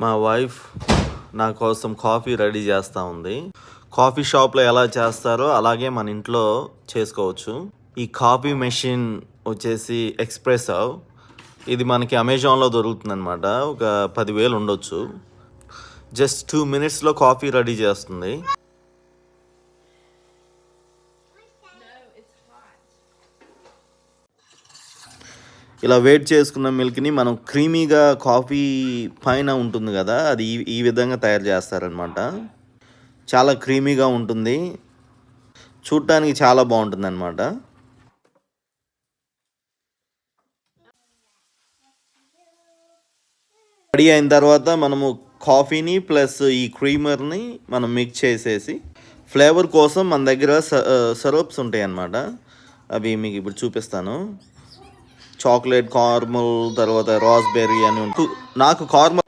మా వైఫ్ నా కోసం కాఫీ రెడీ చేస్తూ ఉంది. కాఫీ షాప్లో ఎలా చేస్తారో అలాగే మన ఇంట్లో చేసుకోవచ్చు. ఈ కాఫీ మెషిన్ వచ్చేసి ఎక్స్ప్రెసో. ఇది మనకి అమెజాన్లో దొరుకుతుంది అనమాట. ఒక 10,000 ఉండొచ్చు. జస్ట్ 2 minutesలో కాఫీ రెడీ చేస్తుంది. ఇలా వేట్ చేసుకున్న మిల్క్ని మనం క్రీమీగా కాఫీ పైన ఉంటుంది కదా, అది ఈ విధంగా తయారు చేస్తారనమాట. చాలా క్రీమీగా ఉంటుంది, చూడటానికి చాలా బాగుంటుంది అనమాట. రెడీ అయిన తర్వాత మనము కాఫీని ప్లస్ ఈ క్రీమర్ని మనం మిక్స్ చేసేసి ఫ్లేవర్ కోసం మన దగ్గర సిరప్స్ ఉంటాయి అన్నమాట. అవి మీకు ఇప్పుడు చూపిస్తాను. చాక్లెట్, కార్మల్, తర్వాత రాస్బెర్రీ అని నాకు కార్మల్